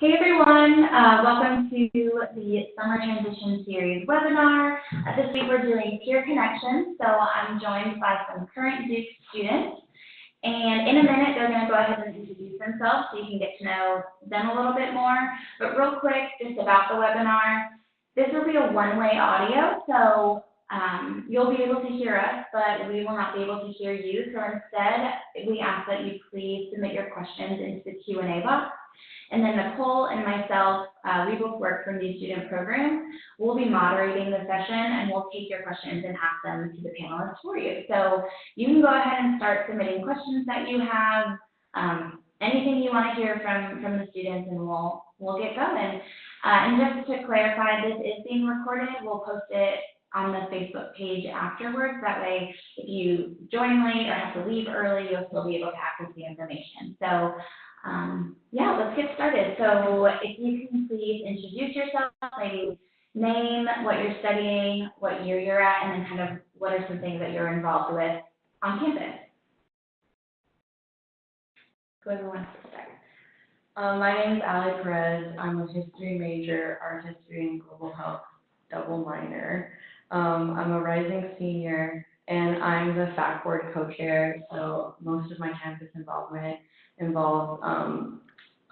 Hey everyone, welcome to the Summer Transition Series webinar. This week we're doing peer connections, so I'm joined by some current Duke students. And in a minute, they're going to go ahead and introduce themselves so you can get to know them a little bit more. But real quick, just about the webinar, this will be a one-way audio, so you'll be able to hear us, but we will not be able to hear you. So instead, we ask that you please submit your questions into the Q&A box. And then Nicole and myself, we both work from the student program. We'll be moderating the session and we'll take your questions and ask them to the panelists for you. So you can go ahead and start submitting questions that you have, anything you want to hear from the students, and we'll get going. And just to clarify, this is being recorded. We'll post it on the Facebook page afterwards. That way, if you join late or have to leave early, you'll still be able to access the information. So yeah, let's get started. So if you can please introduce yourself, maybe name, what you're studying, what year you're at, and then kind of what are some things that you're involved with on campus. Whoever wants to start. My name is Ali Perez. I'm a history major, art history and global health double minor. I'm a rising senior, and I'm the fact board co-chair, so most of my campus involvement involves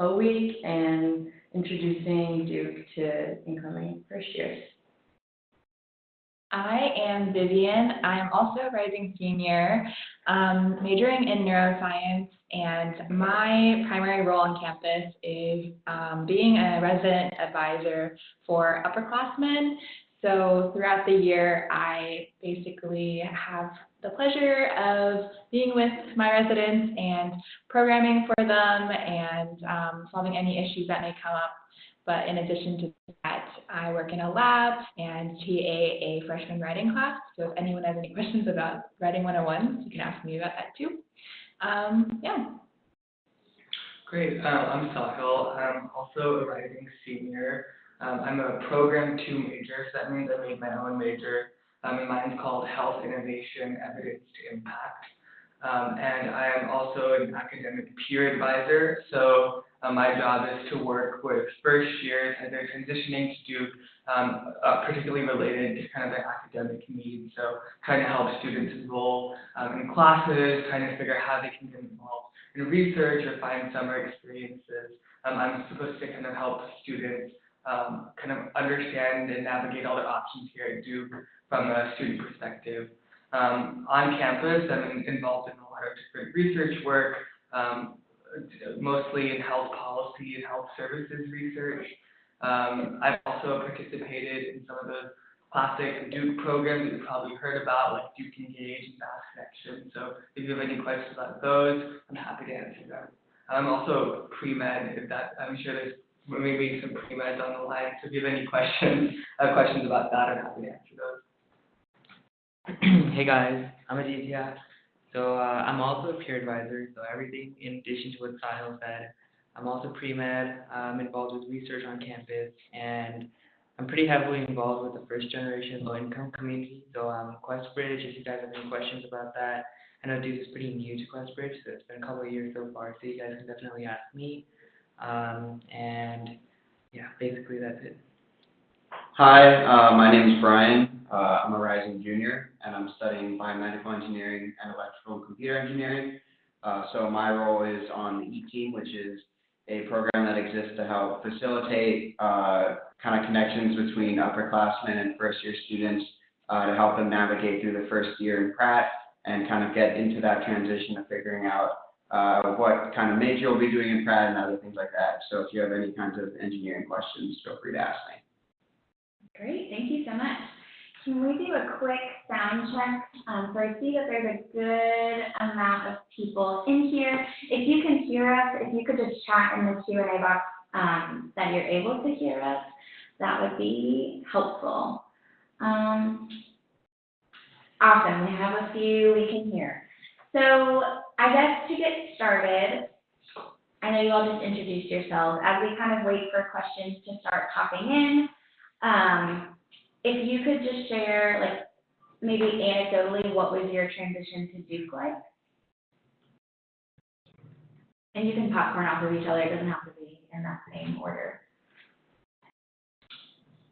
a week and introducing Duke to incoming first years. I am Vivian. I am also a rising senior, majoring in neuroscience, and my primary role on campus is being a resident advisor for upperclassmen. So throughout the year, I basically have the pleasure of being with my residents and programming for them and solving any issues that may come up. But in addition to that, I work in a lab and TA a freshman writing class. So if anyone has any questions about writing 101s, you can ask me about that too. Yeah. Great. I'm Sahil. I'm also a rising senior. I'm a program 2 major, so that means I made my own major. And mine's called Health Innovation Evidence to Impact. And I am also an academic peer advisor. So my job is to work with first years as they're transitioning to Duke, particularly related to kind of their academic needs. So trying to help students enroll in classes, trying to figure out how they can get involved in research or find summer experiences. I'm supposed to kind of help students kind of understand and navigate all the options here at Duke from a student perspective. On campus, I'm involved in a lot of different research work, mostly in health policy and health services research. I've also participated in some of the classic Duke programs that you've probably heard about, like Duke Engage and Mass Connection. So if you have any questions about those, I'm happy to answer them. I'm also pre-med, I'm sure there's maybe some pre-meds on the line. So if you have any questions about that, I'm happy to answer those. Hey guys, I'm Aditya. So I'm also a peer advisor, so everything in addition to what Sahil said. I'm also pre-med, I'm involved with research on campus, and I'm pretty heavily involved with the first generation low income community. So QuestBridge, if you guys have any questions about that. I know Duke is pretty new to QuestBridge, so it's been a couple of years so far, so you guys can definitely ask me. And yeah, basically that's it. Hi, my name is Brian. I'm a rising junior, and I'm studying biomedical engineering and electrical and computer engineering. So my role is on the E-Team, which is a program that exists to help facilitate kind of connections between upperclassmen and first-year students to help them navigate through the first year in Pratt and kind of get into that transition of figuring out what kind of major you'll be doing in Pratt and other things like that. So if you have any kinds of engineering questions, feel free to ask me. Great, thank you so much. Can we do a quick sound check? So I see that there's a good amount of people in here. If you can hear us, if you could just chat in the Q&A box that you're able to hear us, that would be helpful. Awesome, we have a few we can hear. So I guess to get started, I know you all just introduced yourselves. As we kind of wait for questions to start popping in, if you could just share, like, maybe anecdotally, what was your transition to Duke like? And you can popcorn off of each other. It doesn't have to be in that same order.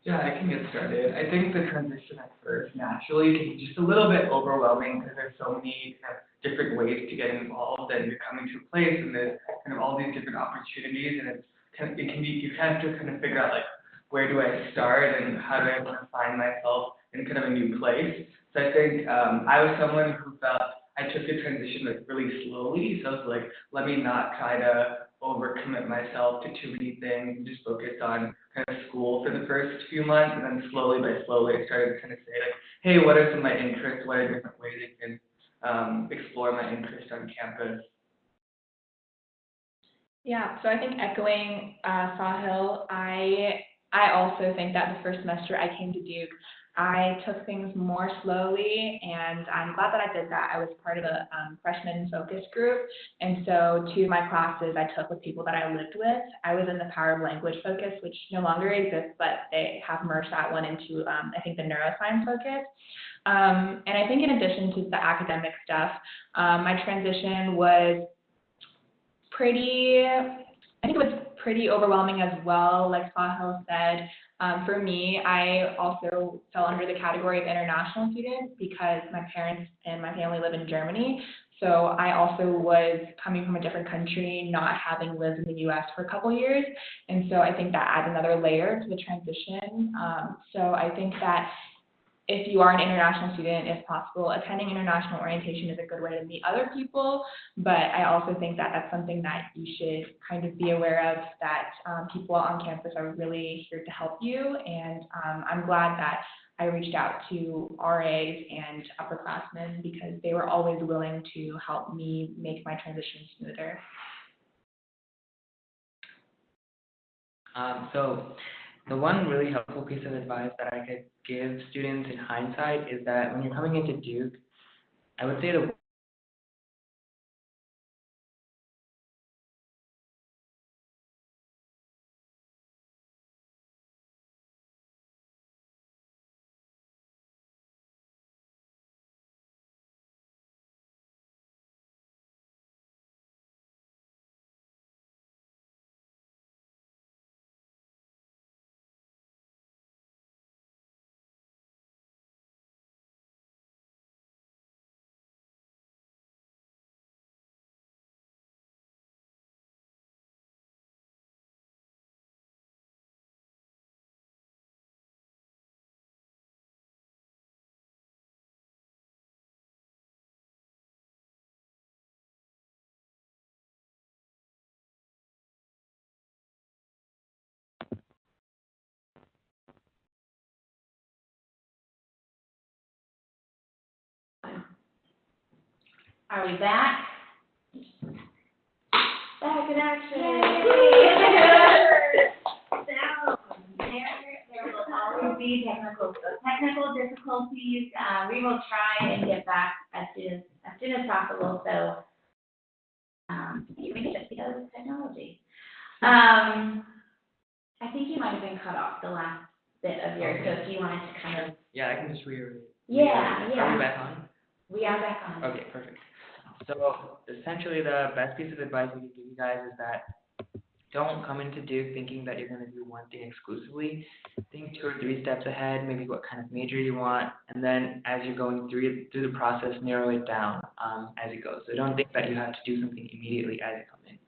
Yeah, I can get started. I think the transition at first naturally can be just a little bit overwhelming because there's so many kind of different ways to get involved, and you're coming to a place and there's kind of all these different opportunities, and it can be, you have to kind of figure out like, where do I start and how do I want to find myself in kind of a new place. So I think I was someone who felt I took the transition like really slowly. So it's like, let me not try to overcommit myself to too many things and just focus on kind of school for the first few months, and then slowly I started to kind of say like, hey, what are some of my interests? What are different ways I can explore my interest on campus? Yeah, so I think echoing Sahil, I also think that the first semester I came to Duke, I took things more slowly, and I'm glad that I did that. I was part of a freshman focus group, and so two of my classes I took with people that I lived with. I was in the Power of Language focus, which no longer exists, but they have merged that one into, I think, the neuroscience focus. And I think in addition to the academic stuff, my transition was pretty overwhelming as well, like Sahil said. For me, I also fell under the category of international student because my parents and my family live in Germany. So I also was coming from a different country, not having lived in the U.S. for a couple years. And so I think that adds another layer to the transition. So I think that if you are an international student, if possible, attending international orientation is a good way to meet other people, but I also think that that's something that you should kind of be aware of, that people on campus are really here to help you, and I'm glad that I reached out to RAs and upperclassmen because they were always willing to help me make my transition smoother. So the one really helpful piece of advice that I could give students in hindsight is that when you're coming into Duke, I would say the Are we back? Back in action. There will always be technical difficulties. We will try and get back as soon as possible. So maybe just because of technology. I think you might have been cut off the last bit of yours. So if you wanted to kind of. yeah, I can just reiterate. Yeah. Are we back on? We are back on. Okay, perfect. So essentially the best piece of advice we can give you guys is that don't come into Duke thinking that you're going to do one thing exclusively. Think 2 or 3 steps ahead, maybe what kind of major you want, and then as you're going through the process, narrow it down as it goes. So don't think that you have to do something immediately as you come in.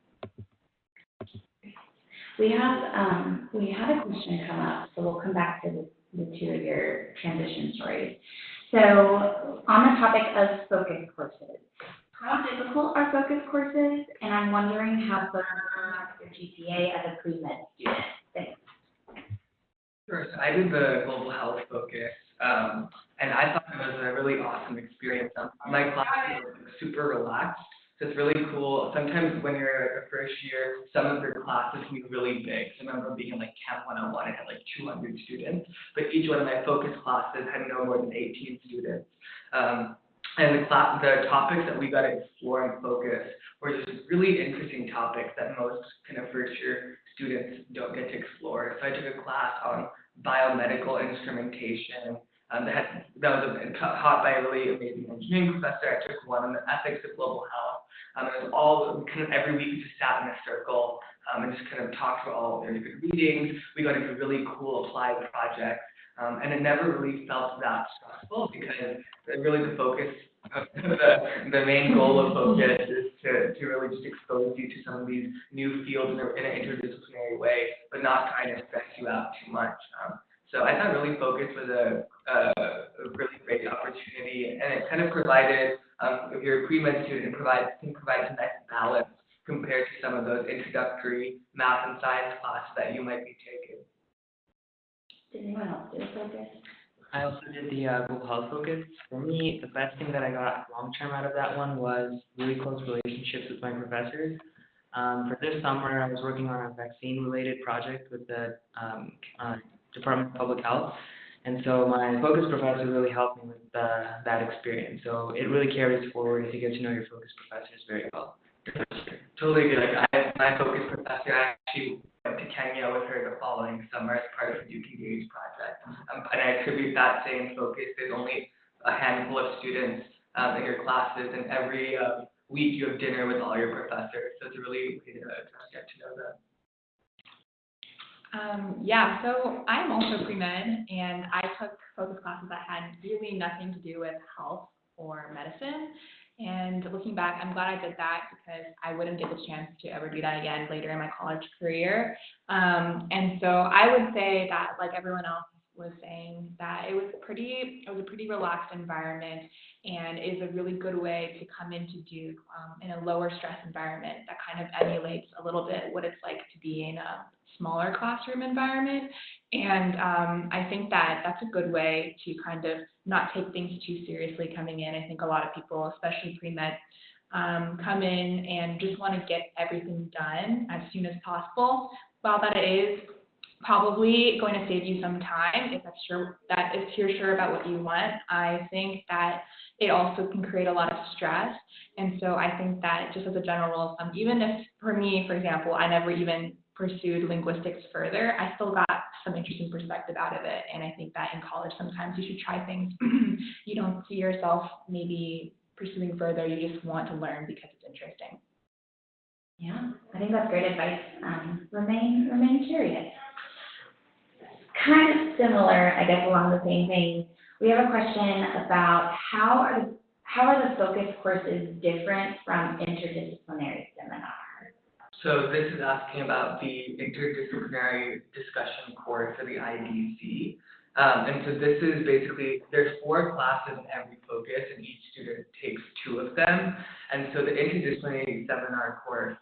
We had a question come up, so we'll come back to the two of your transition stories. So on the topic of focus courses, how difficult are focus courses? And I'm wondering how focus impacts your GPA as a pre-med student. Thanks. Sure. So I did the global health focus, and I thought it was a really awesome experience. My class was super relaxed, so it's really cool. Sometimes when you're a first year, some of your classes can be really big. So I remember being in like Camp 101, I had like 200 students, but each one of my focus classes had no more than 18 students. And the topics that we got to explore and focus were just really interesting topics that most kind of first year students don't get to explore. So I took a class on biomedical instrumentation that was taught by a really amazing engineering professor. I took one on the ethics of global health. It was all kind of every week we just sat in a circle and just kind of talked about all their different readings. We got into really cool applied projects, and it never really felt that stressful because really the focus, the main goal of focus is to really just expose you to some of these new fields in an interdisciplinary way, but not kind of stress you out too much. So I thought really focus was a really great opportunity, and it kind of provided, if you're a pre-med student, it can provide some nice balance compared to some of those introductory math and science classes that you might be taking. Did anyone else do a focus? I also did the Google Health focus. For me, the best thing that I got long term out of that one was really close relationships with my professors. For this summer, I was working on a vaccine-related project with the Department of Public Health, and so my focus professor really helped me with that experience. So it really carries forward if you get to know your focus professors very well. Totally good. My focus professor, I actually went to Kenya with her the following summer as part of the Duke Engage project. And I attribute that same focus. There's only a handful of students in your classes, and every week you have dinner with all your professors. So it's a really good to get to know them. Yeah, so I'm also pre-med, and I took focus classes that had really nothing to do with health or medicine. And looking back, I'm glad I did that because I wouldn't get the chance to ever do that again later in my college career. And so I would say that, like everyone else was saying, that it was a pretty relaxed environment, and is a really good way to come into Duke in a lower stress environment that kind of emulates a little bit what it's like to be in a smaller classroom environment. And I think that that's a good way to kind of not take things too seriously coming in. I think a lot of people, especially pre-med, come in and just want to get everything done as soon as possible. While that is probably going to save you some time if you're sure about what you want, I think that it also can create a lot of stress. And so I think that just as a general rule of thumb, even if for me, for example, I never even pursued linguistics further, I still got some interesting perspective out of it. And I think that in college, sometimes you should try things you don't see yourself maybe pursuing further. You just want to learn because it's interesting. Yeah, I think that's great advice. Remain curious. Kind of similar, I guess, along the same vein. We have a question about how are the focus courses different from interdisciplinary seminar? So this is asking about the interdisciplinary discussion course, or the IDC. And so this is basically, there's 4 classes in every focus, and each student takes 2 of them. And so the interdisciplinary seminar course,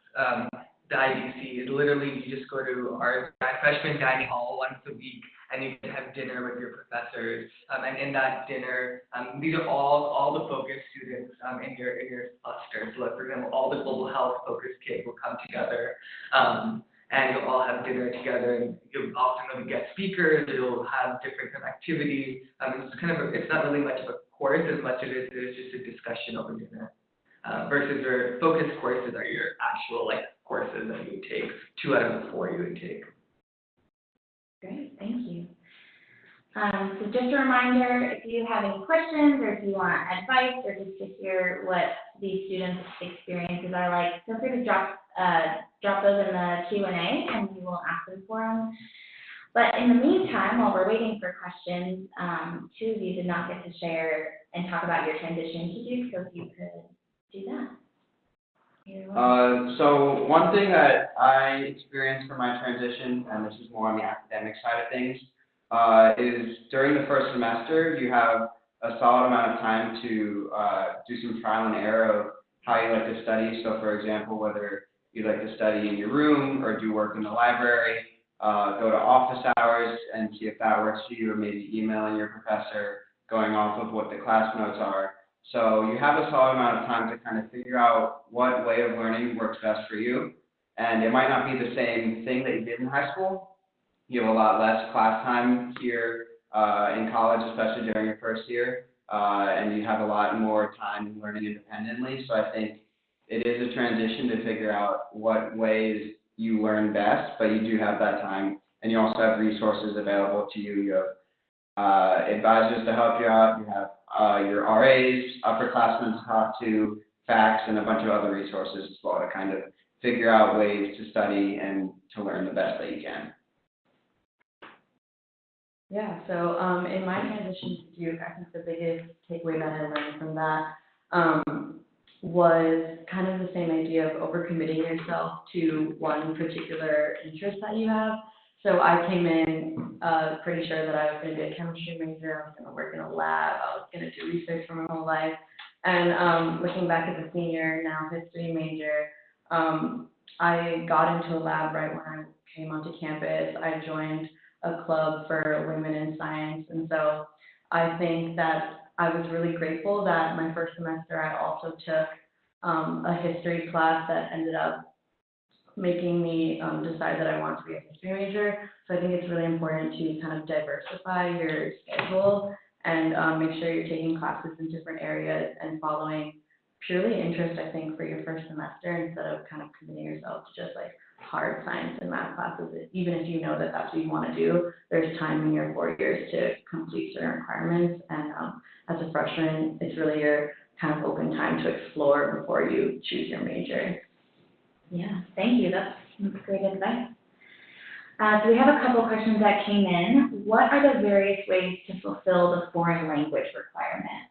the IDC, is literally, you just go to our freshman dining hall once a week, and you can have dinner with your professors. And in that dinner, these are all the focus students in your cluster. So like, for example, all the global health focus kids will come together, and you'll all have dinner together, and you'll often have guest speakers, you'll have different kind of activities. It's not really much of a course as much as it is just a discussion over dinner. Versus your focus courses are your actual courses that you would take, 2 out of the 4 you would take. Great, thank you. So just a reminder, if you have any questions or if you want advice or just to hear what these students' experiences are like, feel free to drop those in the Q&A and we will ask them for them. But in the meantime, while we're waiting for questions, 2 of you did not get to share and talk about your transition to Duke, so if you could do that. So one thing that I experienced for my transition, and this is more on the academic side of things, is during the first semester, you have a solid amount of time to do some trial and error of how you like to study. So for example, whether you like to study in your room or do work in the library, go to office hours and see if that works for you, or maybe emailing your professor, going off of what the class notes are. So you have a solid amount of time to kind of figure out what way of learning works best for you. And it might not be the same thing that you did in high school. You have a lot less class time here in college, especially during your first year. And you have a lot more time learning independently. So I think it is a transition to figure out what ways you learn best, but you do have that time. And you also have resources available to you. You have advisors to help you out. You have your RAs, upperclassmen to talk to, facts, and a bunch of other resources as well to kind of figure out ways to study and to learn the best that you can. Yeah, so in my transition to Duke, I think the biggest takeaway that I learned from that was kind of the same idea of overcommitting yourself to one particular interest that you have. So I came in pretty sure that I was going to be a chemistry major, I was going to work in a lab, I was going to do research for my whole life. And looking back as a senior, now history major, I got into a lab right when I came onto campus. I joined a club for women in science, and so I think that I was really grateful that my first semester I also took a history class that ended up making me decide that I want to be a history major. So I think it's really important to kind of diversify your schedule and make sure you're taking classes in different areas and following purely interest, I think, for your first semester instead of kind of committing yourself to just like hard science and math classes. Even if you know that that's what you want to do, there's time in your 4 years to complete certain requirements. And as a freshman, it's really your kind of open time to explore before you choose your major. Yeah, thank you. That's great advice. So we have a couple questions that came in. What are the various ways to fulfill the foreign language requirement?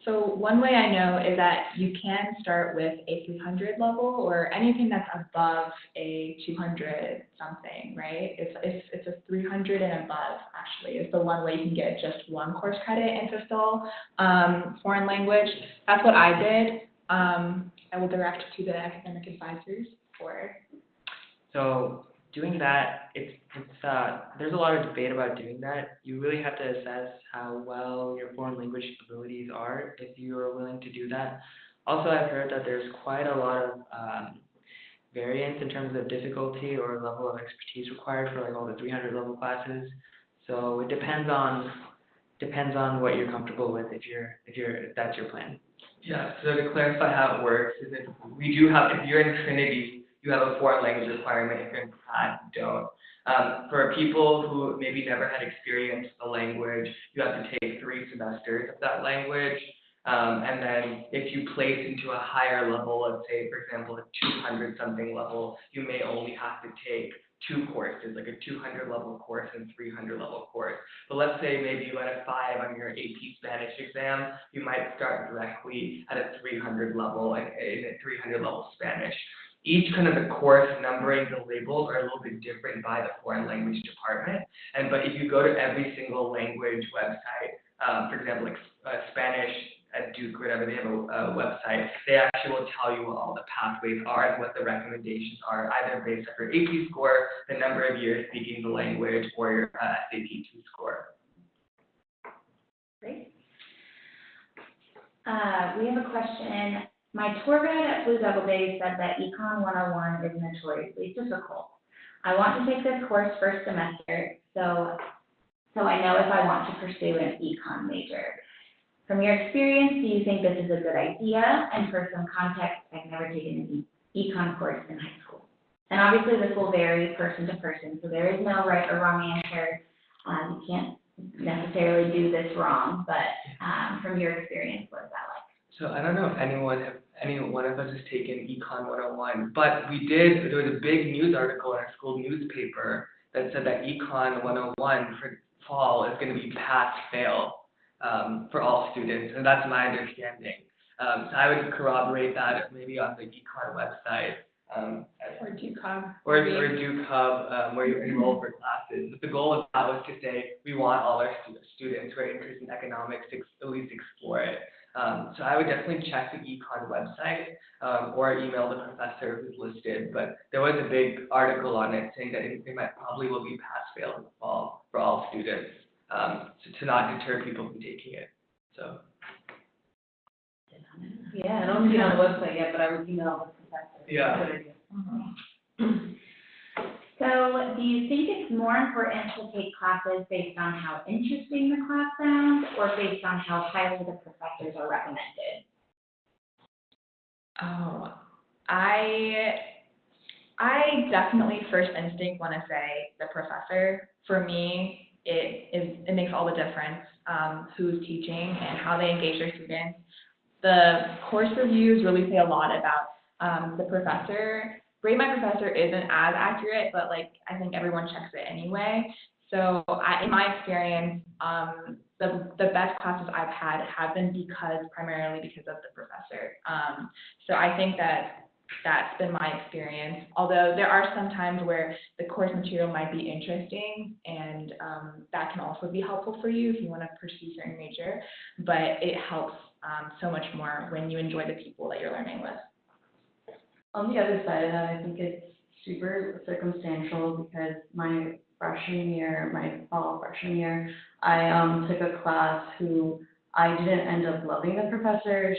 So one way I know is that you can start with a 300 level or anything that's above a 200 something, right? It's a 300 and above actually is the one way you can get just one course credit and fulfill foreign language. That's what I did. I will direct to the academic advisors for. So doing that, there's a lot of debate about doing that. You really have to assess how well your foreign language abilities are if you are willing to do that. Also, I've heard that there's quite a lot of variance in terms of difficulty or level of expertise required for like all the 300 level classes. So it depends on what you're comfortable with if that's your plan. Yeah, so to clarify how it works, is if you're in Trinity, you have a foreign language requirement. If you're in Pratt, you don't. For people who maybe never had experience with the language, you have to take 3 semesters of that language. And then if you place into a higher level, let's say, for example, a 200 something level, you may only have to take 2 courses, like a 200 level course and 300 level course. But let's say maybe you had a 5 on your AP Spanish exam, you might start directly at a 300 level in a 300 level Spanish. Each kind of the course numbering, the labels are a little bit different by the foreign language department. But if you go to every single language website, for example, like Spanish at Duke, whatever, they have a website, they actually will tell you what all the pathways are and what the recommendations are, either based on your AP score, the number of years speaking the language, or your SAT 2 score. Great. We have a question. My tour guide at Blue Devil Days said that Econ 101 is notoriously difficult. I want to take this course first semester, so I know if I want to pursue an econ major. From your experience, do you think this is a good idea? And for some context, I've never taken an econ course in high school. And obviously this will vary person to person, so there is no right or wrong answer. You can't necessarily do this wrong, but from your experience, what is that like? So I don't know if any one of us has taken Econ 101, but there was a big news article in our school newspaper that said that Econ 101 for fall is going to be pass-fail for all students, and that's my understanding. So I would corroborate that maybe on the Econ website. Or Duke Hub. Or Duke Hub, where you enroll for classes. But the goal of that was to say we want all our students who are interested in economics to at least explore it. So I would definitely check the Econ website or email the professor who's listed. But there was a big article on it saying that it probably will be pass-fail in the fall for all students, to not deter people from taking it. So. Yeah, I don't see it on the website yet, but I would email the professor. Yeah. So do you think it's more important to take classes based on how interesting the class sounds or based on how highly the professors are recommended? Oh, I definitely first instinct want to say the professor. For me, it makes all the difference who's teaching and how they engage their students. The course reviews really say a lot about Rate my professor isn't as accurate, but like I think everyone checks it anyway. So in my experience, the best classes I've had have been primarily because of the professor. So I think that's been my experience. Although there are some times where the course material might be interesting, and that can also be helpful for you if you want to pursue a certain major. But it helps so much more when you enjoy the people that you're learning with. On the other side of that, I think it's super circumstantial because my fall freshman year, I took a class who I didn't end up loving the professor.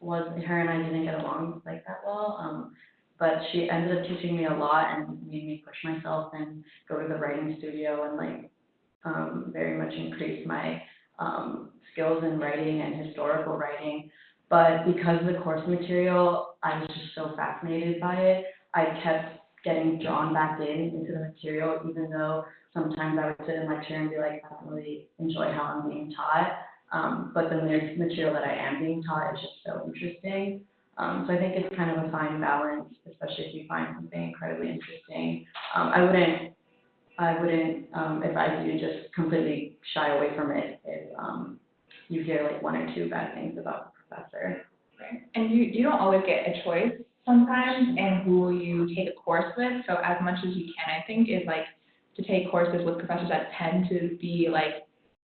Her and I didn't get along like that well, but she ended up teaching me a lot and made me push myself and go to the writing studio and very much increase my skills in writing and historical writing. But because of the course material, I was just so fascinated by it. I kept getting drawn back into the material, even though sometimes I would sit in lecture and be like, I don't really enjoy how I'm being taught. But then there's material that I am being taught is just so interesting. So I think it's kind of a fine balance, especially if you find something incredibly interesting. I wouldn't advise you to just completely shy away from it if you hear like one or two bad things about the professor. Right. And you don't always get a choice sometimes in who you take a course with. So as much as you can, I think, is like to take courses with professors that tend to be like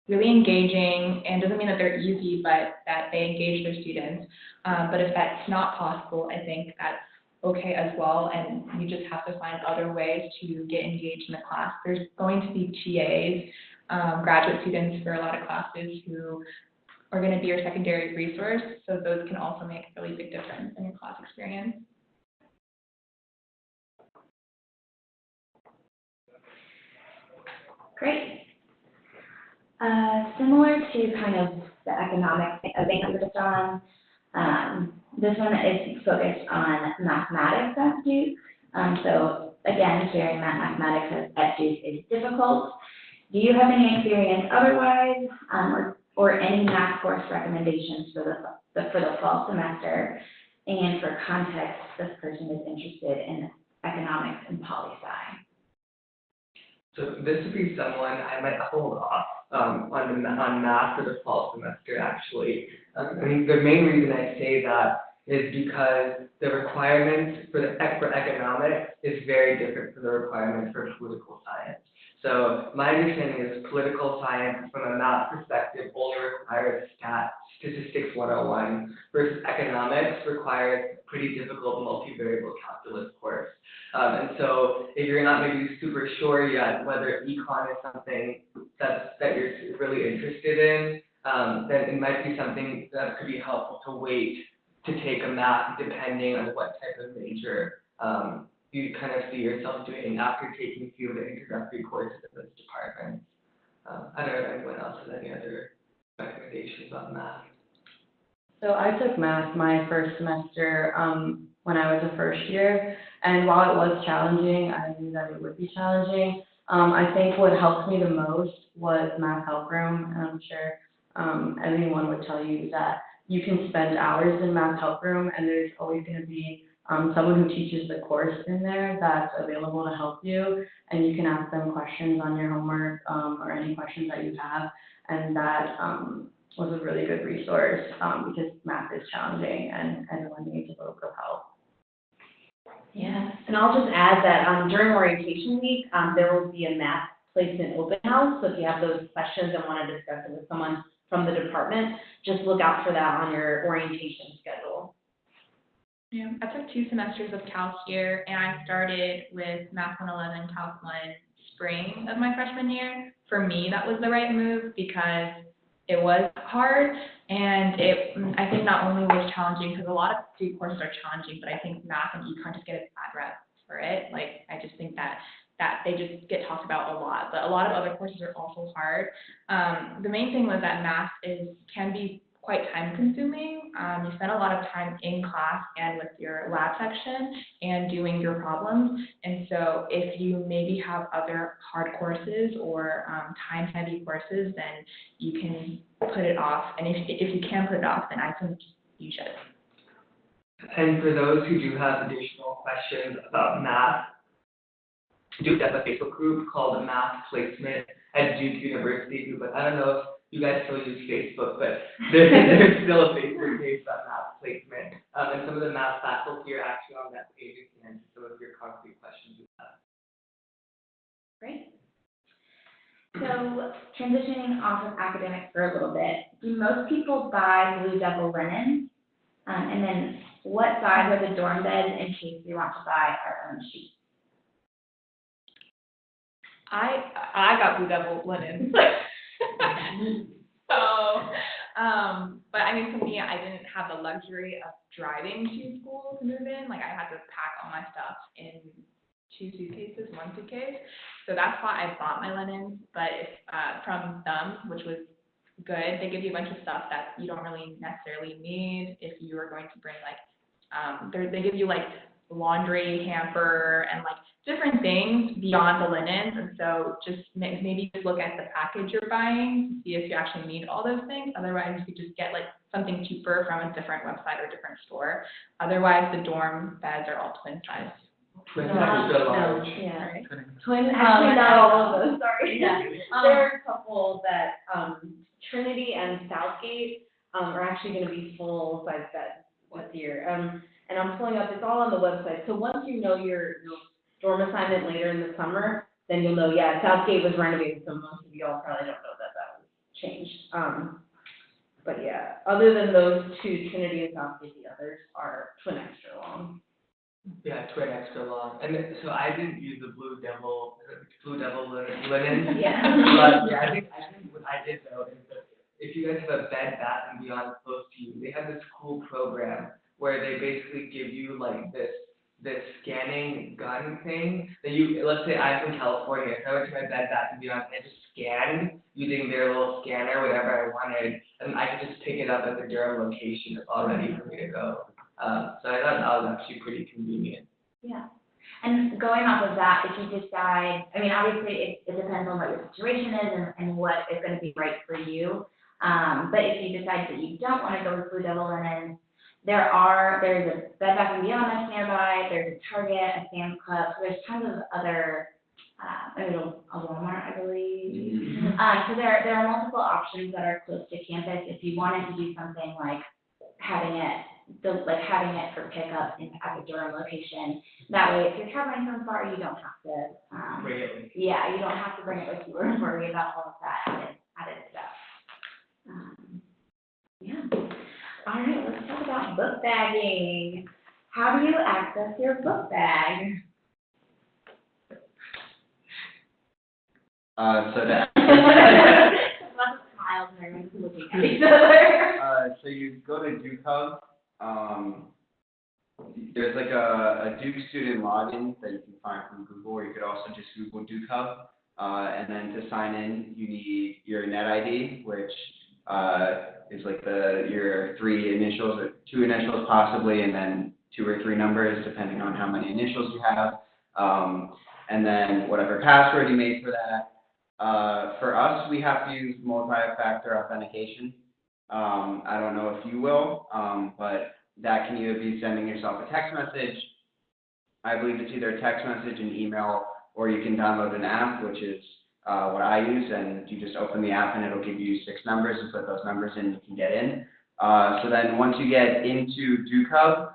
really engaging, and doesn't mean that they're easy, but that they engage their students. But if that's not possible, I think that's okay as well, and you just have to find other ways to get engaged in the class. There's going to be TAs, graduate students for a lot of classes who are going to be your secondary resource, so those can also make a really big difference in your class experience. Great. Similar to kind of the economic thing I focused on, this one is focused on mathematics at Duke. So again, sharing that mathematics at Duke is difficult. Do you have any experience otherwise, or any math course recommendations for the fall semester? And for context, this person is interested in economics and poli-sci. So this would be someone I might hold off on math for the fall semester, actually. I mean, the main reason I say that is because the requirements for economics is very different from the requirements for political science. So my understanding is political science, from a math perspective, only requires statistics 101, versus economics requires a pretty difficult multivariable calculus course. And so if you're not maybe super sure yet whether econ is something that you're really interested in, then it might be something that could be helpful to wait to take a math, depending on what type of major you kind of see yourself doing after taking a few of the introductory courses in this department. I don't know if anyone else has any other recommendations on math. So I took math my first semester when I was a first year, and while it was challenging, I knew that it would be challenging. I think what helped me the most was Math Help Room, and I'm sure everyone would tell you that you can spend hours in Math Help Room, and there's always going to be someone who teaches the course in there that's available to help you, and you can ask them questions on your homework or any questions that you have, and that was a really good resource because math is challenging and everyone needs a little bit of help. Yeah, and I'll just add that during orientation week, there will be a math placement open house, so if you have those questions and want to discuss it with someone from the department, just look out for that on your orientation schedule. Yeah, I took 2 semesters of Calc here, and I started with Math 111, Calc 1 spring of my freshman year. For me, that was the right move because it was hard, and I think not only was challenging, because a lot of Duke courses are challenging, but I think math and econ just get a bad rep for it. Like, I just think that they just get talked about a lot, but a lot of other courses are also hard. The main thing was that math can be quite time consuming. You spend a lot of time in class and with your lab section and doing your problems. And so if you maybe have other hard courses or time heavy courses, then you can put it off. And if you can put it off, then I think you should. And for those who do have additional questions about math, Duke has a Facebook group called Math Placement at Duke University, but I don't know if you guys still use Facebook, but there's still a Facebook page about math placement. And some of the math faculty are actually on that page and can answer some of your concrete questions you have. Great. So transitioning off of academics for a little bit, do most people buy Blue Devil linens? And then what size are the dorm beds in case we want to buy our own sheets? I got Blue Devil linens. So, but I mean, for me, I didn't have the luxury of driving to school to move in. Like, I had to pack all my stuff in 2 suitcases, 1 suitcase. So that's why I bought my linens. But if, from them, which was good, they give you a bunch of stuff that you don't really necessarily need if you are going to bring, like, they give you, like, laundry hamper and, like, different things beyond the linens. And so just maybe just look at the package you're buying to see if you actually need all those things. Otherwise, you could just get, like, something cheaper from a different website or different store. Otherwise, the dorm beds are all twin size. Twin extra large. Yeah. Right? Twin, Actually, not all of those, sorry. Yeah. There are a couple that, Trinity and Southgate, are actually gonna be full-size beds this year. And I'm pulling up, it's all on the website. So once you know your dorm assignment later in the summer, then you'll know, yeah, Southgate was renovated, so most of y'all probably don't know that was changed. But yeah, other than those two, Trinity and Southgate, the others are twin extra long. Yeah, twin extra long. And so I didn't use the Blue Devil linen. Yeah. But yeah, I think what I did though is that if you guys have a Bed Bath and Beyond close to you, they have this cool program where they basically give you like this scanning gun thing that you, let's say I'm from California, so I went to my Bed Bath and Beyond and I just scanned using their little scanner, whatever I wanted, and I could just pick it up at the Durham location. It's all ready for me to go. So I thought that was actually pretty convenient. Yeah. And going off of that, if you decide, I mean, obviously it depends on what your situation is and what is going to be right for you. But if you decide that you don't want to go with Blue Devil linens, there's a Bed Bath & Beyond that's nearby, there's a Target, a Sam's Club, so there's tons of other, a Walmart, I believe. So there are multiple options that are close to campus if you wanted to do something like having it for pickup at the Durham location. That way, if you're traveling from far, you don't have to, Bring it with you. yeah, you don't have to bring it with you or worry about all of that added stuff. Yeah. All right, let's talk about book bagging. How do you access your book bag? So that. Lots of smiles and everyone's looking at each other. So you go to Duke Hub. There's like a Duke student login that you can find from Google, or you could also just Google Duke Hub. And then to sign in, you need your net ID, which is like your 3 initials, or 2 initials possibly, and then 2 or 3 numbers, depending on how many initials you have. And then whatever password you made for that. For us, we have to use multi-factor authentication. I don't know if you will, but that can either be sending yourself a text message. I believe it's either a text message, an email, or you can download an app, which is what I use, and you just open the app and it'll give you 6 numbers. You put those numbers in, you can get in. So then once you get into Duke Hub,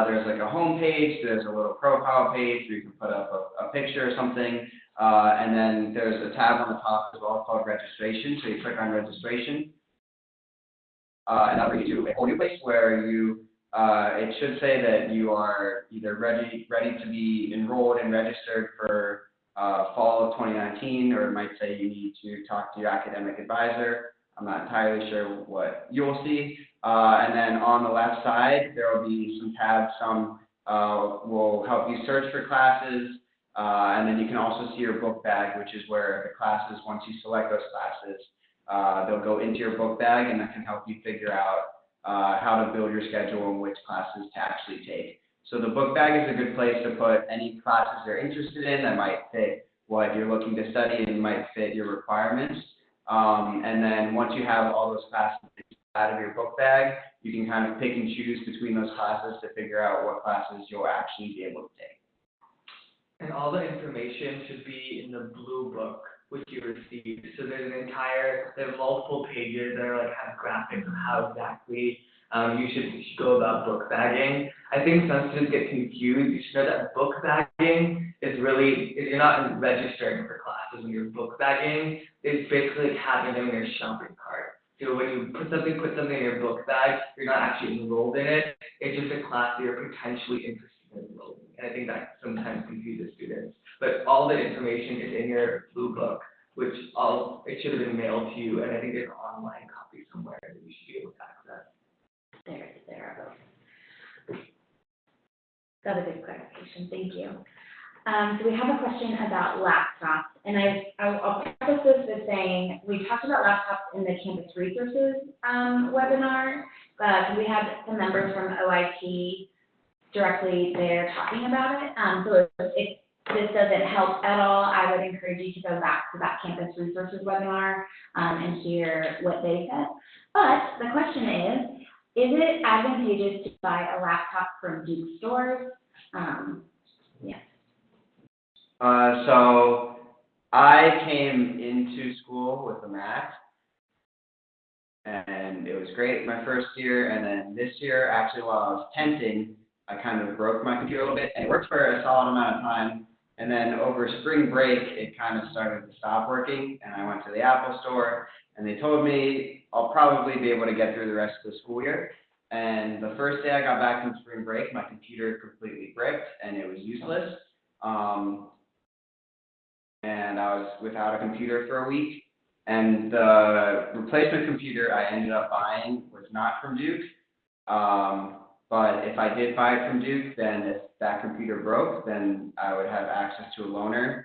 there's like a home page, there's a little profile page where you can put up a picture or something, and then there's a tab on the top as well called registration. So you click on registration, and that'll bring you to a whole new place where you, it should say that you are either ready to be enrolled and registered for fall of 2019, or it might say you need to talk to your academic advisor. I'm not entirely sure what you'll see. And then on the left side, there will be some tabs. Some will help you search for classes. And then you can also see your book bag, which is where the classes, once you select those classes, they'll go into your book bag, and that can help you figure out how to build your schedule and which classes to actually take. So the book bag is a good place to put any classes you're interested in that might fit what you're looking to study and might fit your requirements. And then once you have all those classes out of your book bag, you can kind of pick and choose between those classes to figure out what classes you'll actually be able to take. And all the information should be in the blue book which you received. So there's multiple pages that are have graphics of how exactly you should go about book bagging. I think some students get confused. You should know that book bagging is you're not registering for classes when you're book bagging. It's basically having them in your shopping cart. So when you put something in your book bag, you're not actually enrolled in it. It's just a class that you're potentially interested in enrolling. And I think that sometimes confuses students. But all the information is in your blue book, it should have been mailed to you, and I think there's an online copy somewhere that you should be able to access. There. Got a good clarification, thank you. So we have a question about laptops, and I'll preface this with saying, we talked about laptops in the Campus Resources webinar, because we had some members from OIT directly there talking about it. So if this doesn't help at all, I would encourage you to go back to that Campus Resources webinar and hear what they said. But the question is it advantageous to buy a laptop from Duke stores? Yeah. So I came into school with a Mac, and it was great my first year, and then this year, actually while I was tenting, I kind of broke my computer a little bit, and it worked for a solid amount of time, and then over spring break, it kind of started to stop working, and I went to the Apple store, and they told me I'll probably be able to get through the rest of the school year. And the first day I got back from spring break, my computer completely bricked and it was useless. And I was without a computer for a week. And the replacement computer I ended up buying was not from Duke. But if I did buy it from Duke, then if that computer broke, then I would have access to a loaner,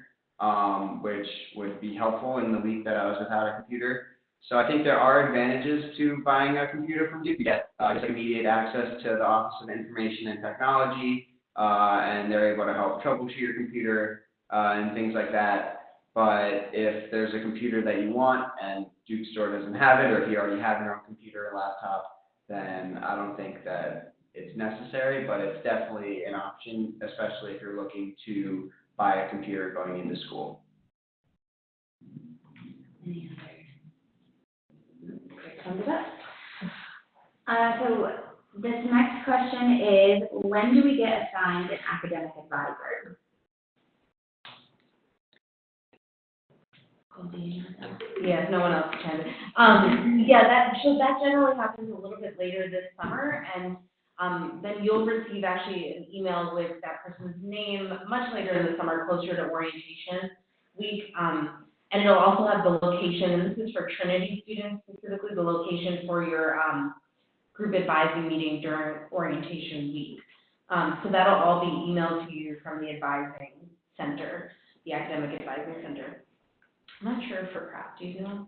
which would be helpful in the week that I was without a computer. So I think there are advantages to buying a computer from Duke. You get just immediate access to the Office of Information and Technology, and they're able to help troubleshoot your computer and things like that. But if there's a computer that you want and Duke Store doesn't have it, or if you already have your own computer or laptop, then I don't think that it's necessary, but it's definitely an option, especially if you're looking to buy a computer going into school. Any other? Thumbs up. So this next question is, when do we get assigned an academic advisor? Yeah, if no one else can. Yeah, that generally happens a little bit later this summer, and then you'll receive actually an email with that person's name much later in the summer, closer to orientation week. And it'll also have the location, and this is for Trinity students specifically, the location for your group advising meeting during orientation week. So that'll all be emailed to you from the advising center, the academic advising center. I'm not sure for Pratt, do you know?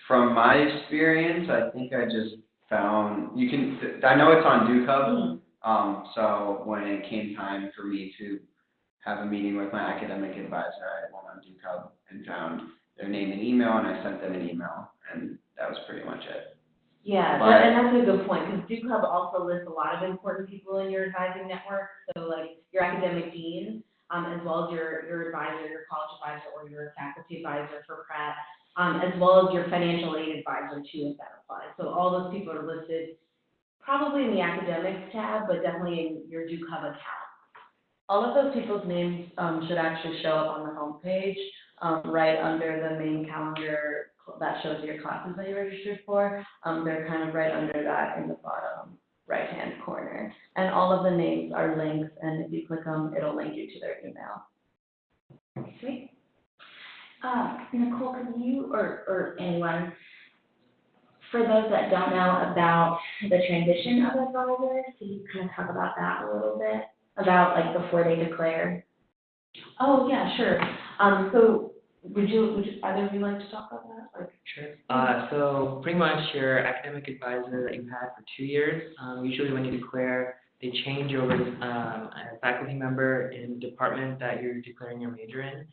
From my experience, I think I just found, I know it's on Duke Hub, so when it came time for me to have a meeting with my academic advisor, I went on Duke Hub and found their name and email, and I sent them an email, and that was pretty much it. Yeah, and that's a good point, because Duke Hub also lists a lot of important people in your advising network, so like your academic dean, as well as your advisor, your college advisor, or your faculty advisor for Pratt, as well as your financial aid advisor too, if that applies. So all those people are listed probably in the academics tab, but definitely in your Duke Hub account. All of those people's names should actually show up on the homepage, right under the main calendar that shows your classes that you registered for. They're kind of right under that in the bottom right-hand corner. And all of the names are links, and if you click them, it'll link you to their email. Sweet. Nicole, could you, or anyone, for those that don't know about the transition of advisors, can you kind of talk about that a little bit? About like before they declare? Oh, yeah, sure. So would you either of you like to talk about that? Sure. So pretty much your academic advisor that you had for 2 years, usually when you declare, they change over to a faculty member in the department that you're declaring your major in.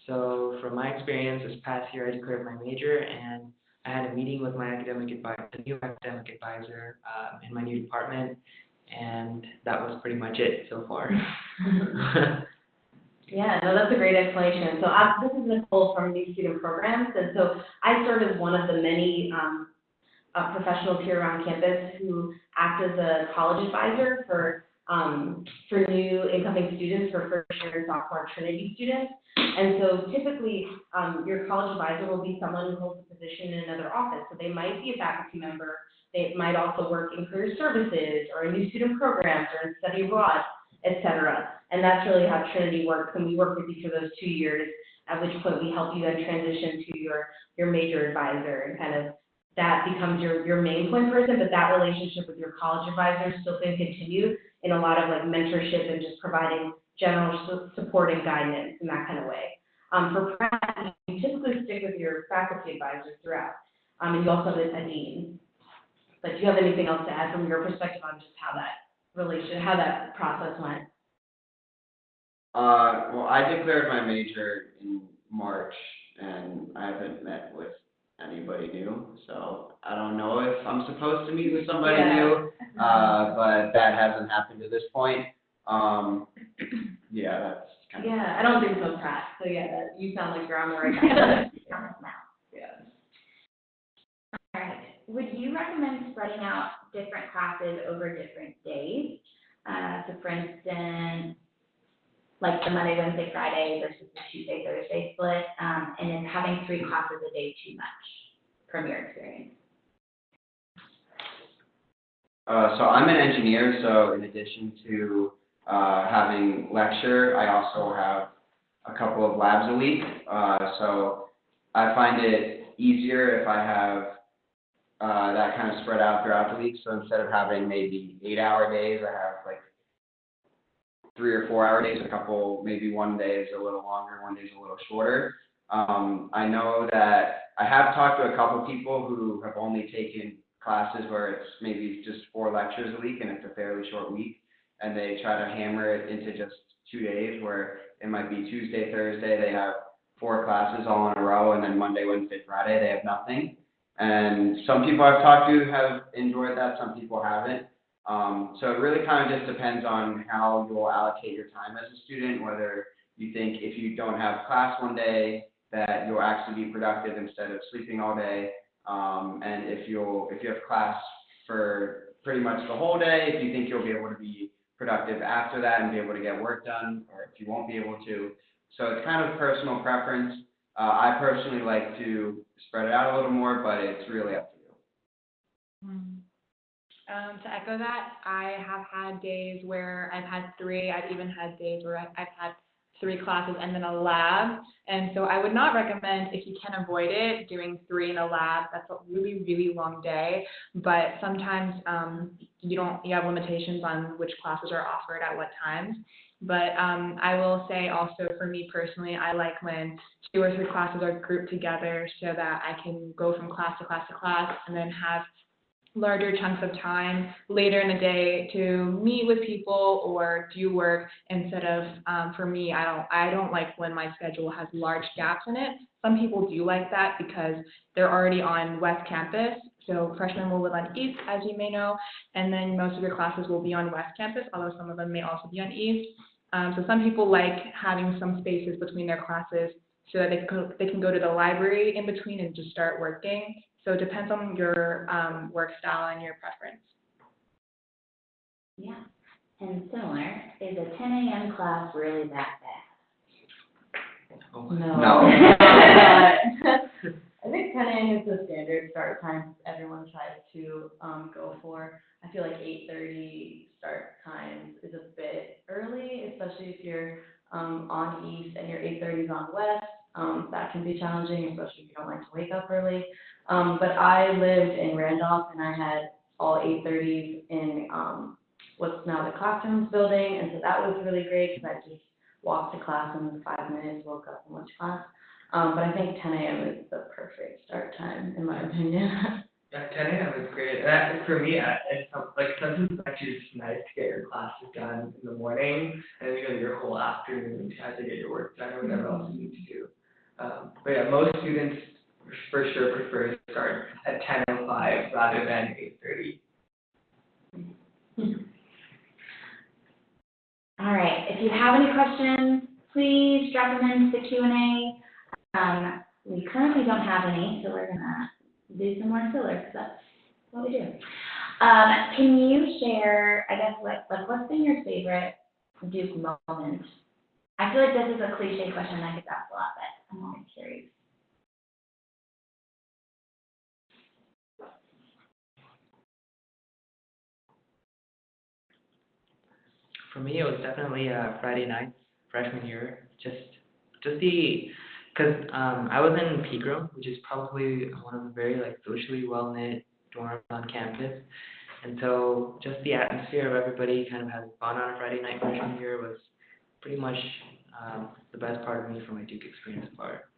So from my experience this past year, I declared my major, and I had a meeting with my new academic advisor in my new department, and that was pretty much it so far. Yeah, no, that's a great explanation. So this is Nicole from New Student Programs, and so I serve as one of the many professionals here around campus who act as a college advisor for new incoming students, for first year and sophomore Trinity students. And so typically, your college advisor will be someone who holds a position in another office. So they might be a faculty member, they might also work in career services or in new student programs or in study abroad, et cetera. And that's really how Trinity works, and we work with you for those 2 years, at which point we help you then transition to your major advisor, and kind of that becomes your main point person, but that relationship with your college advisor still can continue in a lot of like mentorship and just providing general support and guidance in that kind of way. For practice, you typically stick with your faculty advisors throughout, and you also have a dean. But do you have anything else to add from your perspective on just how that process went? Well, I declared my major in March, and I haven't met with anybody new, so I don't know if I'm supposed to meet with somebody new, but that hasn't happened to this point. Yeah, that's kind of. Yeah, I don't think so, Pat. So yeah, you sound like you're on the right track. Yeah. All right. Would you recommend spreading out different classes over different days? So for instance, like the Monday, Wednesday, Friday versus the Tuesday, Thursday split, and is having 3 classes a day too much from your experience? So I'm an engineer, so in addition to having lecture, I also have a couple of labs a week. So I find it easier if I have that kind of spread out throughout the week. So instead of having maybe 8-hour days, I have like 3 or 4 hour days, maybe one day is a little longer, one day is a little shorter. I know that I have talked to a couple people who have only taken classes where it's maybe just 4 lectures a week and it's a fairly short week, and they try to hammer it into just 2 days where it might be Tuesday, Thursday, they have 4 classes all in a row, and then Monday, Wednesday, Friday, they have nothing. And some people I've talked to have enjoyed that, some people haven't. So it really kind of just depends on how you'll allocate your time as a student, whether you think if you don't have class one day that you'll actually be productive instead of sleeping all day, and if you have class for pretty much the whole day, if you think you'll be able to be productive after that and be able to get work done, or if you won't be able to. So it's kind of personal preference. I personally like to spread it out a little more, but it's really up to you. To echo that, I have had days where I've had 3. I've even had days where I've had 3 classes and then a lab. And so I would not recommend, if you can avoid it, doing 3 in a lab. That's a really, really long day. But sometimes you have limitations on which classes are offered at what times. But I will say also, for me personally, I like when 2 or 3 classes are grouped together so that I can go from class to class to class and then have larger chunks of time later in the day to meet with people or do work, instead of, for me, I don't like when my schedule has large gaps in it. Some people do like that because they're already on West Campus, so freshmen will live on East, as you may know, and then most of your classes will be on West Campus, although some of them may also be on East. So some people like having some spaces between their classes so that they can go to the library in between and just start working. So it depends on your work style and your preference. Yeah. And similar, is a 10 a.m. class really that bad? No. I think 10 a.m. is the standard start time everyone tries to go for. I feel like 8:30 start time is a bit early, especially if you're on East and your 8:30 is on West. That can be challenging, especially if you don't like to wake up early. But I lived in Randolph, and I had all 8:30s in what's now the classrooms building, and so that was really great because I just walked to class in 5 minutes, woke up and went to class. But I think 10 a.m. is the perfect start time, in my opinion. Yeah, 10 a.m. is great. And for me, sometimes it's actually just nice to get your classes done in the morning, and then you have your whole afternoon to have to get your work done or whatever else you need to do. But yeah, most students for sure prefer to start at 10:05 rather than 8:30. All right, if you have any questions, please drop them into the Q&A. We currently don't have any, so we're gonna do some more filler, because that's what we do. Can you share, I guess, what's been your favorite Duke moment? I feel like this is a cliche question I get asked a lot, but I'm always curious. For me, it was definitely Friday night, freshman year. Just because I was in Peak Room, which is probably one of the very like socially well knit dorms on campus, and so just the atmosphere of everybody kind of having fun on a Friday night freshman year was pretty much the best part of me for my Duke experience so far.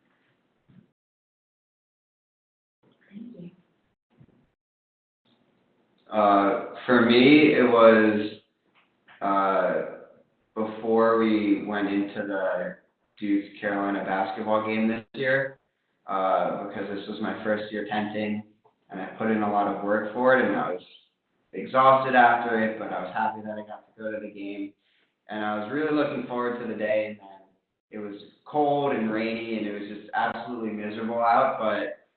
Thank you. For me, it was before we went into the Duke-Carolina basketball game this year, because this was my first year tenting, and I put in a lot of work for it, and I was exhausted after it, but I was happy that I got to go to the game, and I was really looking forward to the day, and then it was cold and rainy, and it was just absolutely miserable out, but